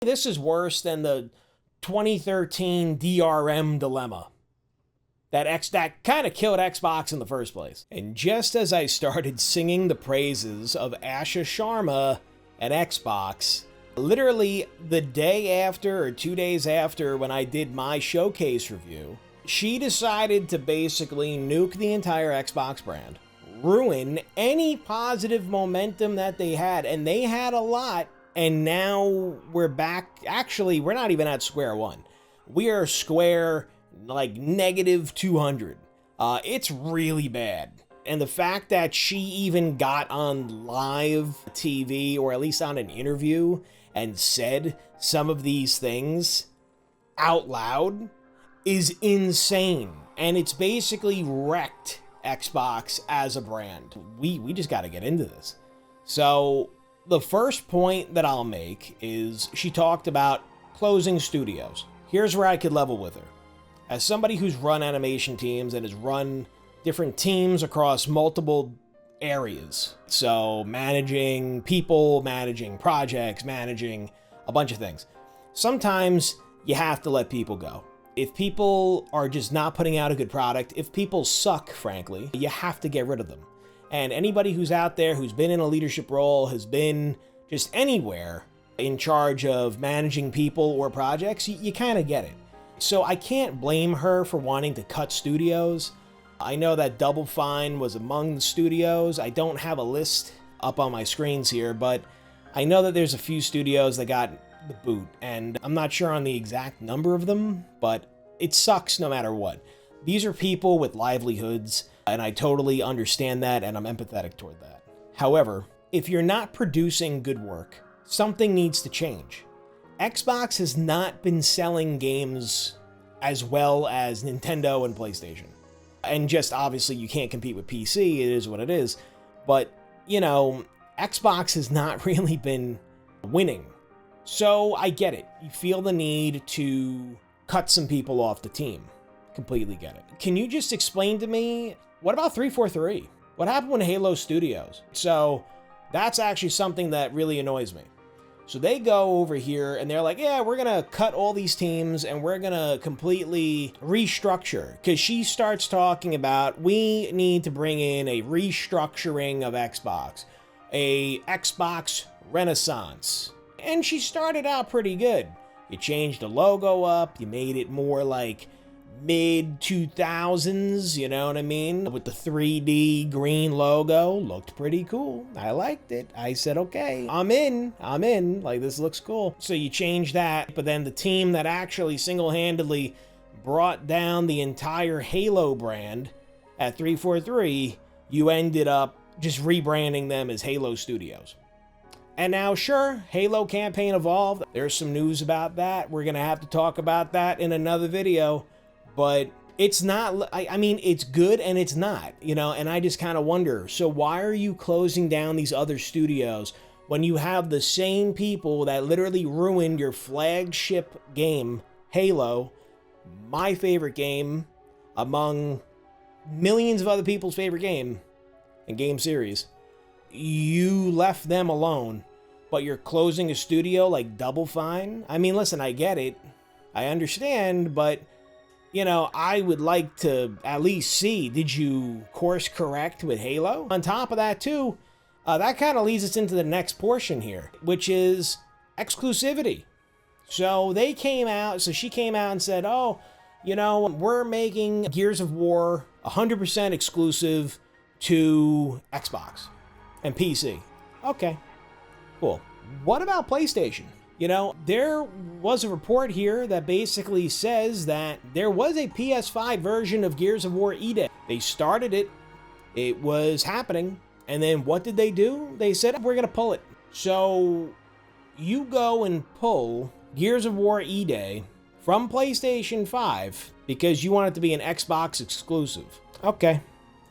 This is worse than the 2013 DRM dilemma. That kind of killed Xbox in the first place. And just as I started singing the praises of Asha Sharma at Xbox, literally the day after or 2 days after when I did my showcase review, she decided to basically nuke the entire Xbox brand, ruin any positive momentum that they had, and they had a lot. And now we're back. Actually, we're not even at square one. We are square like negative 200. It's really bad. And the fact that she even got on live TV, or at least on an interview, and said some of these things out loud is insane. And it's basically wrecked Xbox as a brand. We just got to get into this. So the first point that I'll make is she talked about closing studios. Here's where I could level with her. As somebody who's run animation teams and has run different teams across multiple areas, so managing people, managing projects, managing a bunch of things, sometimes you have to let people go. If people are just not putting out a good product, if people suck, frankly, you have to get rid of them. And anybody who's out there who's been in a leadership role, has been just anywhere in charge of managing people or projects, you kind of get it. So I can't blame her for wanting to cut studios. I know that Double Fine was among the studios. I don't have a list up on my screens here, but I know that there's a few studios that got the boot, and I'm not sure on the exact number of them, but it sucks no matter what. These are people with livelihoods, and I totally understand that, and I'm empathetic toward that. However, if you're not producing good work, something needs to change. Xbox has not been selling games as well as Nintendo and PlayStation. And just obviously you can't compete with PC, it is what it is. But, you know, Xbox has not really been winning. So I get it. You feel the need to cut some people off the team. Completely get it. Can you just explain to me, what about 343? What happened with Halo Studios? So that's actually something that really annoys me. So they go over here and they're like, yeah, we're going to cut all these teams and we're going to completely restructure. Because she starts talking about, we need to bring in a restructuring of Xbox, a Xbox Renaissance. And she started out pretty good. You changed the logo up, you made it more like mid-2000s, you know what I mean? With the 3D green logo, looked pretty cool. I liked it. I said, okay, I'm in, like this looks cool. So you change that, but then the team that actually single-handedly brought down the entire Halo brand at 343, you ended up just rebranding them as Halo Studios. And now, sure, Halo campaign evolved. There's some news about that. We're gonna have to talk about that in another video. But it's not, I mean, it's good and it's not, you know, and I just kind of wonder, so why are you closing down these other studios when you have the same people that literally ruined your flagship game, Halo, my favorite game, among millions of other people's favorite game and game series? You left them alone, but you're closing a studio like Double Fine? I mean, listen, I get it. I understand, but you know, I would like to at least see, did you course correct with Halo? On top of that too, that kind of leads us into the next portion here, which is exclusivity. So she came out and said, oh, you know, we're making Gears of War 100% exclusive to Xbox and PC. Okay, cool. What about PlayStation? You know, there was a report here that basically says that there was a PS5 version of Gears of War E-Day. They started it, it was happening, and then what did they do? They said, we're going to pull it. So you go and pull Gears of War E-Day from PlayStation 5 because you want it to be an Xbox exclusive. Okay,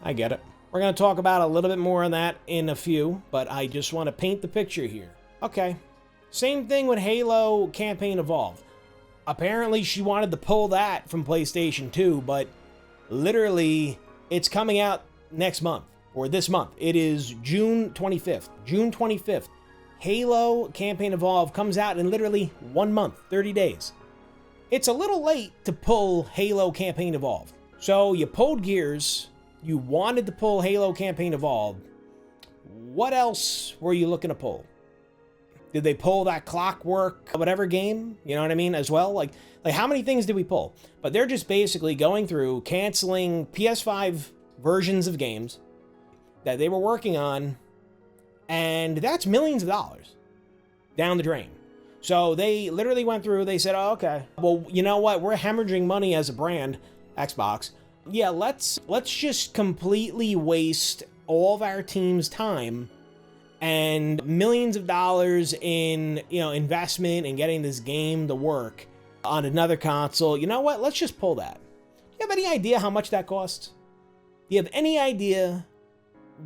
I get it. We're going to talk about a little bit more on that in a few, but I just want to paint the picture here. Okay. Same thing with Halo Campaign Evolved. Apparently she wanted to pull that from PlayStation 2, but literally it's coming out next month, or this month. It is June 25th. June 25th. Halo Campaign Evolved comes out in literally 1 month, 30 days. It's a little late to pull Halo Campaign Evolved. So you pulled Gears, you wanted to pull Halo Campaign Evolved. What else were you looking to pull? Did they pull that Clockwork, whatever game? You know what I mean, as well? Like how many things did we pull? But they're just basically going through, canceling PS5 versions of games that they were working on, and that's millions of dollars down the drain. So they literally went through, they said, oh, okay, well, you know what? We're hemorrhaging money as a brand, Xbox. Yeah, let's just completely waste all of our team's time and millions of dollars in, investment and getting this game to work on another console. You know what? Let's just pull that. Do you have any idea how much that costs? Do you have any idea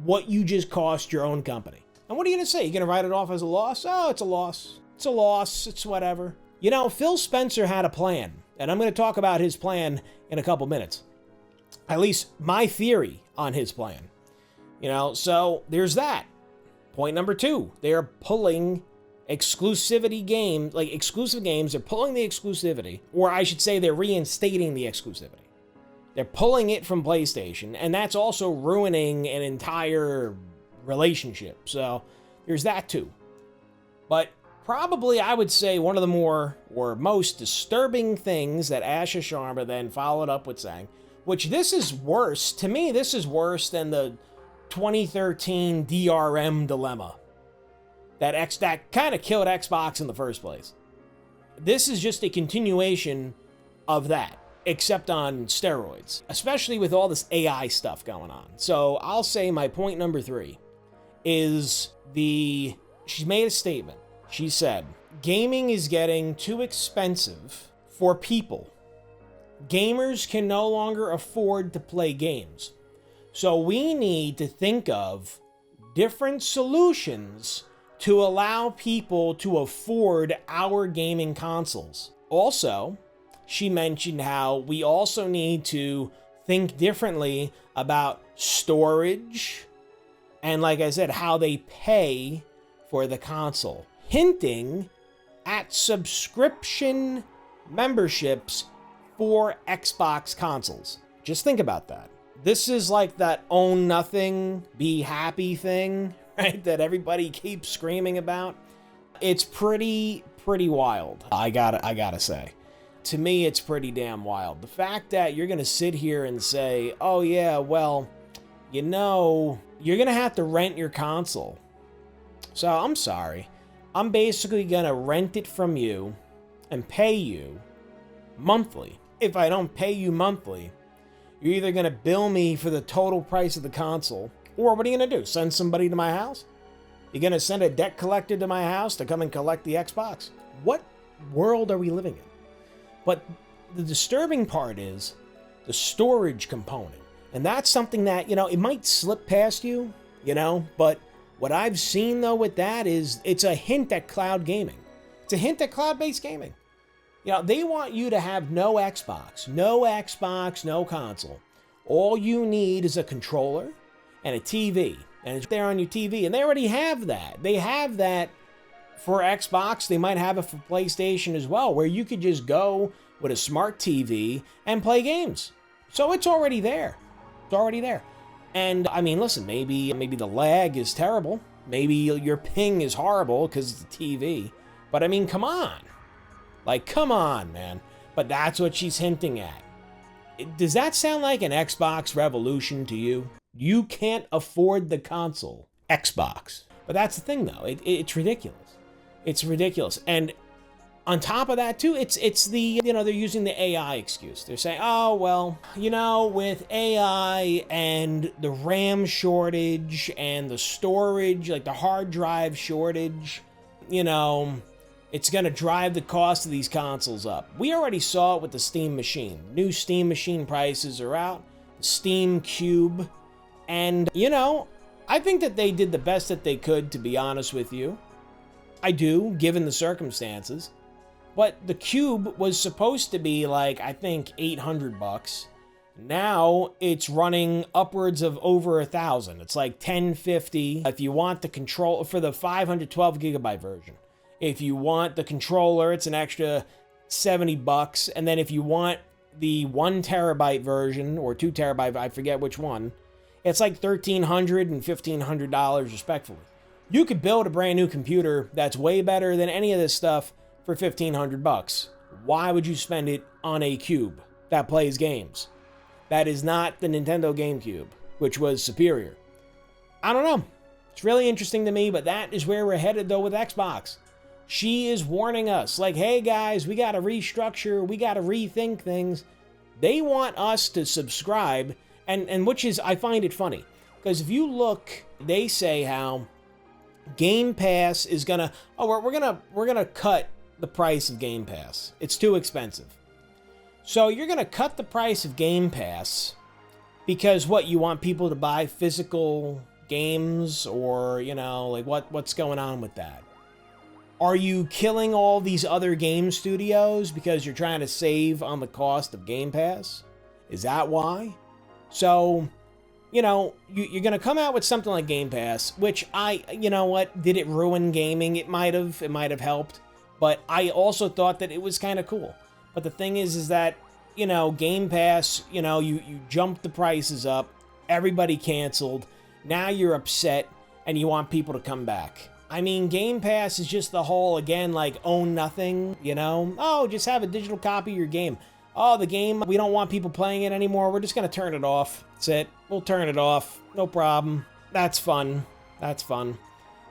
what you just cost your own company? And what are you going to say? You're going to write it off as a loss? Oh, it's a loss. It's a loss. It's whatever. Phil Spencer had a plan, and I'm going to talk about his plan in a couple minutes. At least my theory on his plan. So there's that. Point number 2, they are pulling exclusivity games, like exclusive games. They're pulling the exclusivity, or I should say they're reinstating the exclusivity. They're pulling it from PlayStation, and that's also ruining an entire relationship. So there's that too. But probably I would say one of the more or most disturbing things that Asha Sharma then followed up with saying, which this is worse, to me, this is worse than the 2013 DRM dilemma that kind of killed Xbox in the first place. This is just a continuation of that, except on steroids, especially with all this AI stuff going on. So I'll say my point number 3 is she made a statement. She said, gaming is getting too expensive for people. Gamers can no longer afford to play games. So we need to think of different solutions to allow people to afford our gaming consoles. Also, she mentioned how we also need to think differently about storage and, like I said, how they pay for the console, hinting at subscription memberships for Xbox consoles. Just think about that. This is like that own nothing, be happy thing, right? That everybody keeps screaming about. It's pretty wild. I gotta say. To me, it's pretty damn wild. The fact that you're gonna sit here and say, oh yeah, well, you're gonna have to rent your console. So I'm sorry. I'm basically gonna rent it from you and pay you monthly. If I don't pay you monthly, you're either going to bill me for the total price of the console, or what are you going to do? Send somebody to my house? You're going to send a debt collector to my house to come and collect the Xbox? What world are we living in? But the disturbing part is the storage component. And that's something that, it might slip past you, but what I've seen though with that is it's a hint at cloud gaming. It's a hint at cloud-based gaming. They want you to have no Xbox, no console. All you need is a controller and a TV, and it's there on your TV, and they already have that. They have that for Xbox. They might have it for PlayStation as well, where you could just go with a smart TV and play games. So it's already there. It's already there. And I mean, listen, maybe the lag is terrible. Maybe your ping is horrible because it's a TV. But I mean, come on. Come on, man. But that's what she's hinting at. Does that sound like an Xbox revolution to you? You can't afford the console. Xbox. But that's the thing, though. It's ridiculous. It's ridiculous. And on top of that, too, it's the, they're using the AI excuse. They're saying, oh, well, with AI and the RAM shortage and the storage, like the hard drive shortage, it's going to drive the cost of these consoles up. We already saw it with the Steam Machine. New Steam Machine prices are out. The Steam Cube. And, I think that they did the best that they could, to be honest with you. I do, given the circumstances. But the Cube was supposed to be I think $800. Now it's running upwards of over 1,000. It's like 1050 if you want the control for the 512 gigabyte version. If you want the controller, it's an extra $70. And then if you want the 1 terabyte version or 2 terabyte, I forget which one, it's like $1,300 and $1,500 respectively. You could build a brand new computer that's way better than any of this stuff for $1,500. Why would you spend it on a cube that plays games? That is not the Nintendo GameCube, which was superior. I don't know. It's really interesting to me, but that is where we're headed, though, with Xbox. She is warning us, like, hey, guys, we got to restructure. We got to rethink things. They want us to subscribe, and which is, I find it funny. Because if you look, they say how Game Pass is going to, we're gonna cut the price of Game Pass. It's too expensive. So you're going to cut the price of Game Pass because what, you want people to buy physical games, or, you know, like what's going on with that? Are you killing all these other game studios because you're trying to save on the cost of Game Pass? Is that why? So, you know, you're going to come out with something like Game Pass, which you know what, did it ruin gaming? It might have helped, but I also thought that it was kind of cool. But the thing is that, you know, Game Pass, you know, you jumped the prices up, everybody canceled, now you're upset, and you want people to come back. I mean, Game Pass is just the whole, again, like, own nothing, you know? Oh, just have a digital copy of your game. Oh, the game, we don't want people playing it anymore, we're just gonna turn it off. That's it. We'll turn it off. No problem. That's fun. That's fun.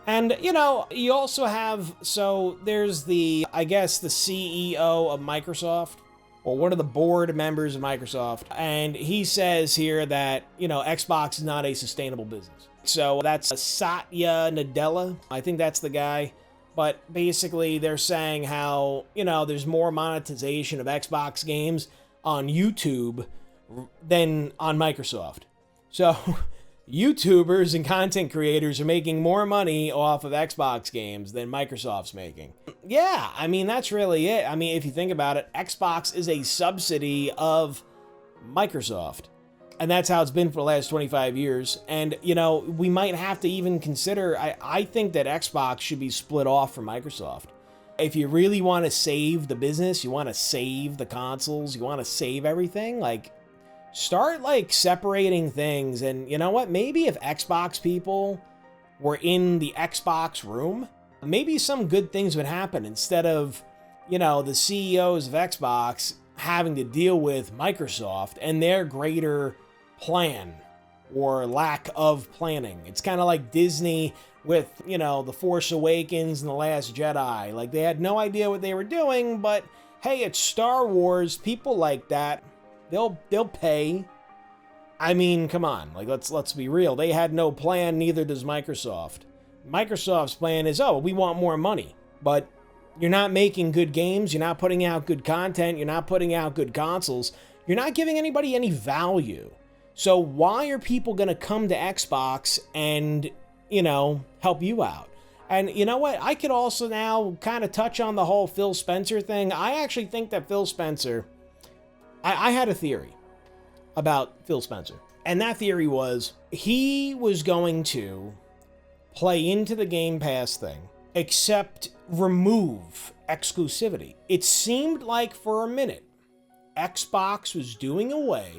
And, you know, you also have, so there's the, I guess, the CEO of Microsoft, or one of the board members of Microsoft, and he says here that, you know, Xbox is not a sustainable business. So that's Satya Nadella. I think that's the guy. But basically, they're saying how, you know, there's more monetization of Xbox games on YouTube than on Microsoft. So YouTubers and content creators are making more money off of Xbox games than Microsoft's making. Yeah, I mean, that's really it. I mean, if you think about it, Xbox is a subsidy of Microsoft. And that's how it's been for the last 25 years. And, you know, we might have to even consider, I think that Xbox should be split off from Microsoft. If you really want to save the business, you want to save the consoles, you want to save everything, like, start, like, separating things. And you know what? Maybe if Xbox people were in the Xbox room, maybe some good things would happen instead of, you know, the CEOs of Xbox having to deal with Microsoft and their greater plan or lack of planning. It's kind of like Disney with, you know, The Force Awakens and The Last Jedi. Like, they had no idea what they were doing, but hey, it's Star Wars. People like that. They'll pay. I mean, come on. Like, let's be real. They had no plan, neither does Microsoft. Microsoft's plan is, oh, we want more money. But you're not making good games, you're not putting out good content, you're not putting out good consoles, you're not giving anybody any value. So why are people going to come to Xbox and, you know, help you out? And you know what? I could also now kind of touch on the whole Phil Spencer thing. I actually think that Phil Spencer, I had a theory about Phil Spencer. And that theory was he was going to play into the Game Pass thing, except remove exclusivity. It seemed like for a minute, Xbox was doing away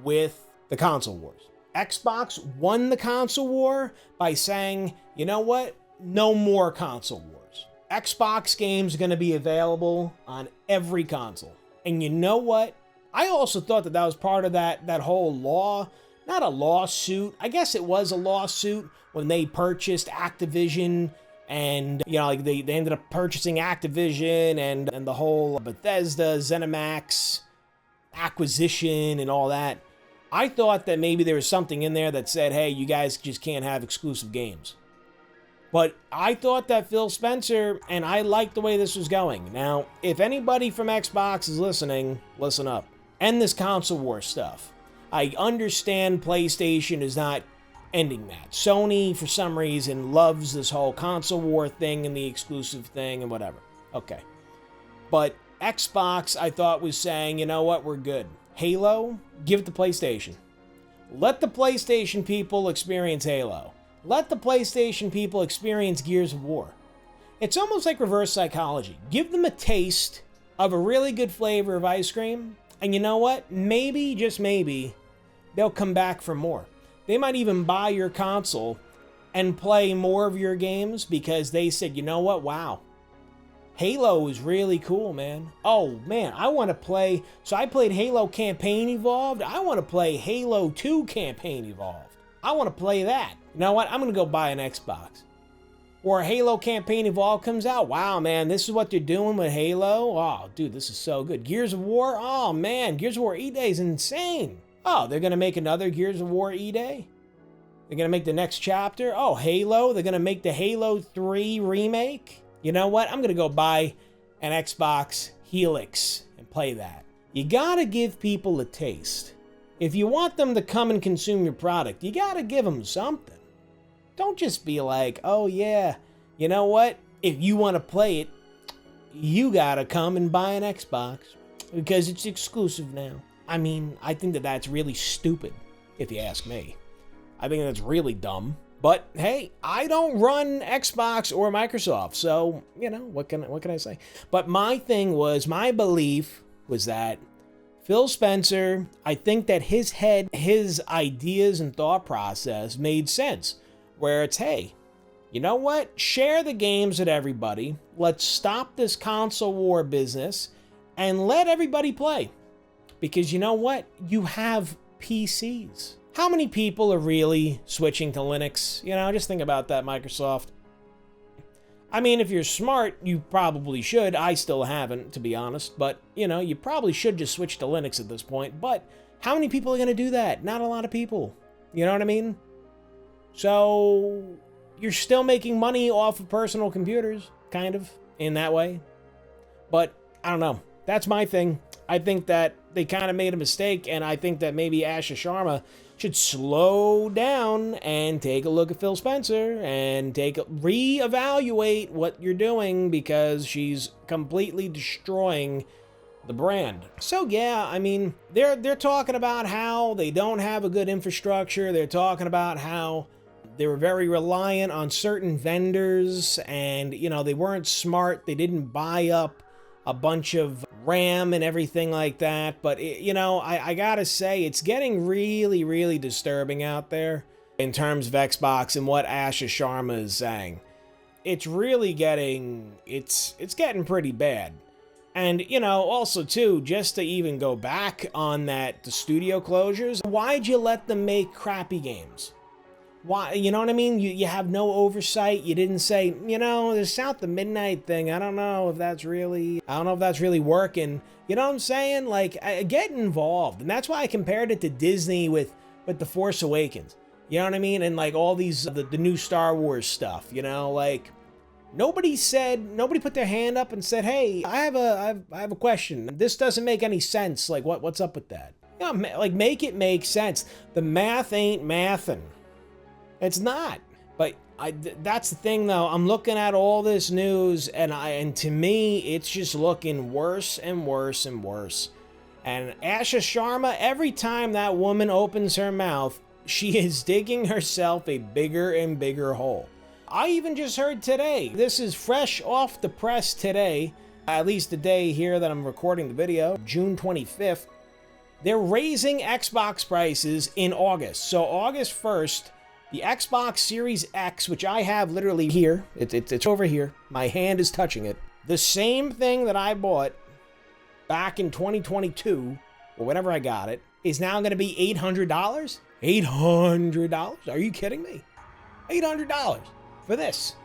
with the console wars. Xbox won the console war by saying, you know what? No more console wars. Xbox games are going to be available on every console. And you know what? I also thought that that was part of that whole law, not a lawsuit. I guess it was a lawsuit when they purchased Activision, and, you know, like they ended up purchasing Activision and the whole Bethesda, ZeniMax acquisition and all that. I thought that maybe there was something in there that said, hey, you guys just can't have exclusive games. But I thought that Phil Spencer, and I liked the way this was going. Now, if anybody from Xbox is listening, listen up. End this console war stuff. I understand PlayStation is not ending that. Sony, for some reason, loves this whole console war thing and the exclusive thing and whatever. Okay. But Xbox, I thought, was saying, you know what, we're good. Halo, give it to PlayStation. Let the PlayStation people experience Halo. Let the PlayStation people experience Gears of War. It's almost like reverse psychology. Give them a taste of a really good flavor of ice cream, and you know what? Maybe, just maybe, they'll come back for more. They might even buy your console and play more of your games because they said, you know what? Wow. Halo is really cool, man. Oh, man, I want to play. So I played Halo Campaign Evolved. I want to play Halo 2 Campaign Evolved. I want to play that. You know what? I'm going to go buy an Xbox. Or Halo Campaign Evolved comes out. Wow, man, this is what they're doing with Halo. Oh, dude, this is so good. Gears of War. Oh, man, Gears of War E-Day is insane. Oh, they're going to make another Gears of War E-Day? They're going to make the next chapter? Oh, Halo. They're going to make the Halo 3 remake? You know what? I'm going to go buy an Xbox Helix and play that. You got to give people a taste. If you want them to come and consume your product, you got to give them something. Don't just be like, oh yeah, you know what? If you want to play it, you got to come and buy an Xbox because it's exclusive now. I mean, I think that that's really stupid, if you ask me. I think that's really dumb. But hey, I don't run Xbox or Microsoft, so, you know, what can I say? But my belief was that Phil Spencer, I think that his ideas and thought process made sense. Where it's, hey, you know what? Share the games with everybody. Let's stop this console war business and let everybody play. Because you know what? You have PCs. How many people are really switching to Linux? You know, just think about that, Microsoft. I mean, if you're smart, you probably should. I still haven't, to be honest. But, you know, you probably should just switch to Linux at this point. But how many people are going to do that? Not a lot of people. You know what I mean? So, you're still making money off of personal computers, kind of, in that way. But, I don't know. That's my thing. I think that they kind of made a mistake, and I think that maybe Asha Sharma should slow down and take a look at Phil Spencer and reevaluate what you're doing because she's completely destroying the brand. So yeah, I mean, they're talking about how they don't have a good infrastructure. They're talking about how they were very reliant on certain vendors and, you know, they weren't smart. They didn't buy up a bunch of RAM and everything like that. But, you know, I gotta say, it's getting really, really disturbing out there in terms of Xbox and what Asha Sharma is saying. It's really getting, it's getting pretty bad. And, you know, also, too, just to even go back on that, the studio closures, why'd you let them make crappy games? Why, you know what I mean? You have no oversight. You didn't say, you know, the South of Midnight thing, I don't know if that's really working. You know what I'm saying? Like, get involved. And that's why I compared it to Disney with The Force Awakens. You know what I mean? And like all these, the new Star Wars stuff, you know, like nobody put their hand up and said, hey, I have a question. This doesn't make any sense. Like, what's up with that? You know, like, make it make sense. The math ain't mathin'. It's not. But that's the thing, though. I'm looking at all this news, and to me, it's just looking worse and worse and worse. And Asha Sharma, every time that woman opens her mouth, she is digging herself a bigger and bigger hole. I even just heard today, this is fresh off the press today, at least the day here that I'm recording the video, June 25th, they're raising Xbox prices in August. So August 1st, the Xbox Series X, which I have literally here, it's over here, my hand is touching it, the same thing that I bought back in 2022, or whenever I got it, is now going to be $800? $800? Are you kidding me? $800 for this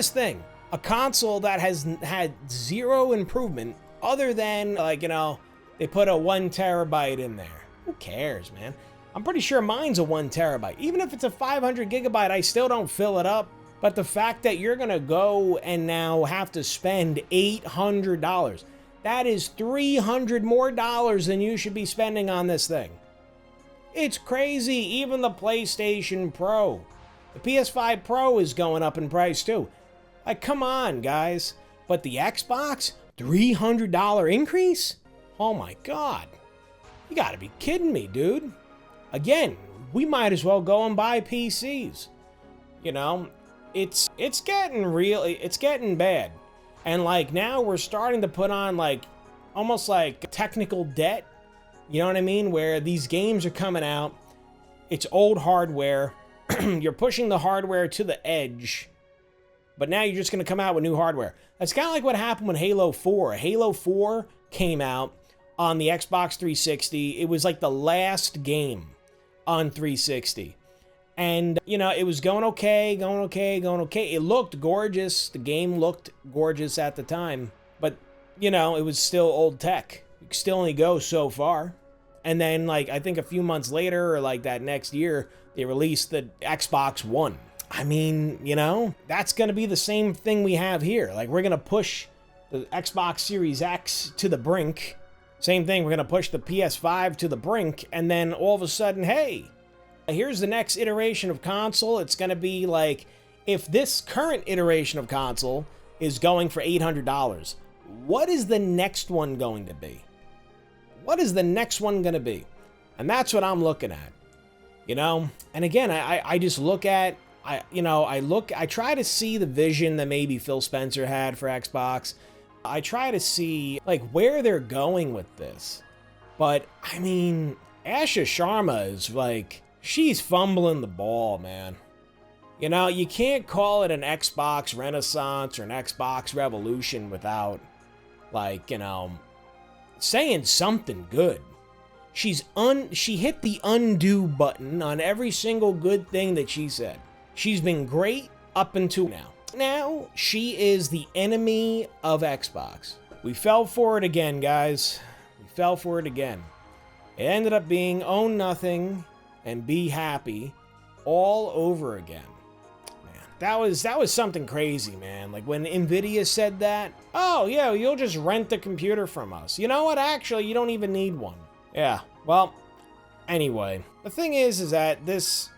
thing. A console that has had zero improvement other than, like, you know, they put a 1 terabyte in there. Who cares, man? I'm pretty sure mine's a 1 terabyte. Even if it's a 500 gigabyte, I still don't fill it up. But the fact that you're going to go and now have to spend $800, that is $300 more than you should be spending on this thing. It's crazy. Even the PlayStation Pro, the PS5 Pro is going up in price too. Like, come on, guys. But the Xbox, $300 increase? Oh my God. You gotta be kidding me, dude. Again, we might as well go and buy PCs. You know, it's getting real, it's getting bad. And like now we're starting to put on like almost like technical debt. You know what I mean? Where these games are coming out, it's old hardware. You're pushing the hardware to the edge, but now you're just going to come out with new hardware. That's kind of like what happened when Halo 4. Halo 4 came out on the Xbox 360. It was like the last game on 360. And, you know, it was going okay. It looked gorgeous. The game looked gorgeous at the time. But, you know, it was still old tech. You could still only go so far. And then, like, I think a few months later, or like that next year, they released the Xbox One. I mean, you know, that's going to be the same thing we have here. Like, we're going to push the Xbox Series X to the brink. Same thing, we're going to push the PS5 to the brink. And then all of a sudden, hey, here's the next iteration of console. It's going to be like, if this current iteration of console is going for $800, what is the next one going to be? What is the next one going to be? And that's what I'm looking at, you know? And again, I just look at, I try to see the vision that maybe Phil Spencer had for Xbox. I try to see like where they're going with this. But I mean, Asha Sharma is like, she's fumbling the ball, man. You know, you can't call it an Xbox Renaissance or an Xbox Revolution without, like, you know, saying something good. She hit the undo button on every single good thing that she said. She's been great up until now. Now, she is the enemy of Xbox. We fell for it again, guys. We fell for it again. It ended up being own nothing and be happy all over again. Man, that was something crazy, man. Like when Nvidia said that, oh yeah, you'll just rent the computer from us. You know what? Actually, you don't even need one. Yeah, well, anyway, the thing is that this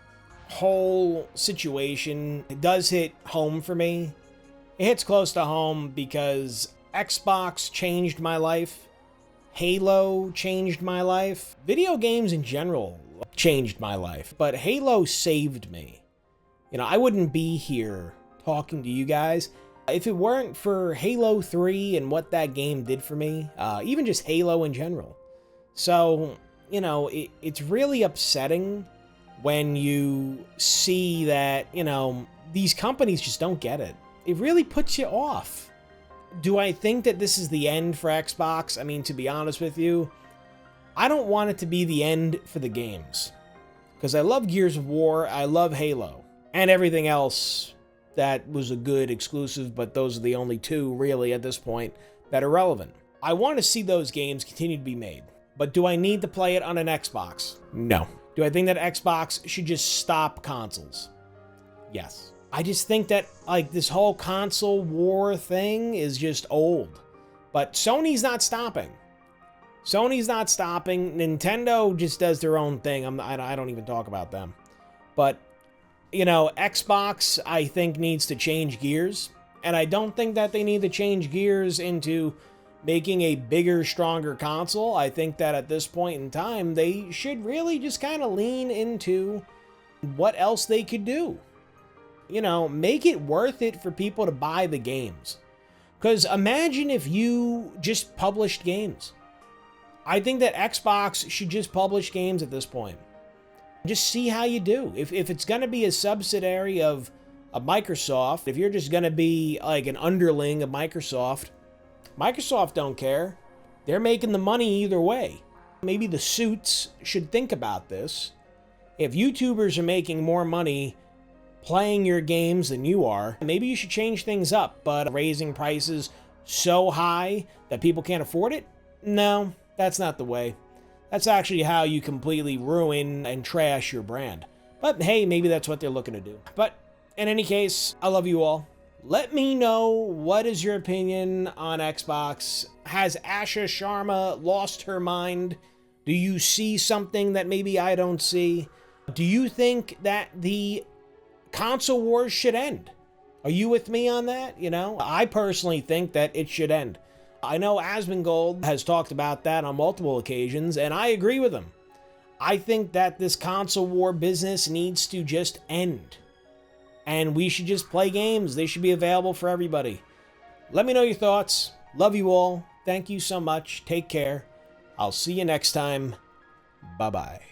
whole situation, it does hit home for me. It hits close to home because Xbox changed my life. Halo changed my life. Video games in general changed my life, but Halo saved me. You know, I wouldn't be here talking to you guys if it weren't for Halo 3 and what that game did for me, even just Halo in general. So, you know, it's really upsetting when you see that, you know, these companies just don't get it. It really puts you off. Do I think that this is the end for Xbox? I mean, to be honest with you, I don't want it to be the end for the games. Because I love Gears of War, I love Halo, and everything else that was a good exclusive, but those are the only two, really, at this point, that are relevant. I want to see those games continue to be made. But do I need to play it on an Xbox? No. Do I think that Xbox should just stop consoles? Yes. I just think that, like, this whole console war thing is just old. But Sony's not stopping. Sony's not stopping. Nintendo just does their own thing. I don't even talk about them. But, you know, Xbox, I think, needs to change gears. And I don't think that they need to change gears into making a bigger, stronger console. I think that at this point in time, they should really just kind of lean into what else they could do. You know, make it worth it for people to buy the games. Because imagine if you just published games. I think that Xbox should just publish games at this point. Just see how you do. If it's going to be a subsidiary of Microsoft, if you're just going to be like an underling of Microsoft don't care. They're making the money either way. Maybe the suits should think about this. If YouTubers are making more money playing your games than you are, maybe you should change things up. But raising prices so high that people can't afford it? No, that's not the way. That's actually how you completely ruin and trash your brand. But hey, maybe that's what they're looking to do. But in any case, I love you all. Let me know, what is your opinion on Xbox? Has Asha Sharma lost her mind? Do you see something that maybe I don't see? Do you think that the console wars should end? Are you with me on that? You know, I personally think that it should end. I know Asmongold has talked about that on multiple occasions, and I agree with him. I think that this console war business needs to just end. And we should just play games. They should be available for everybody. Let me know your thoughts. Love you all. Thank you so much. Take care. I'll see you next time. Bye-bye.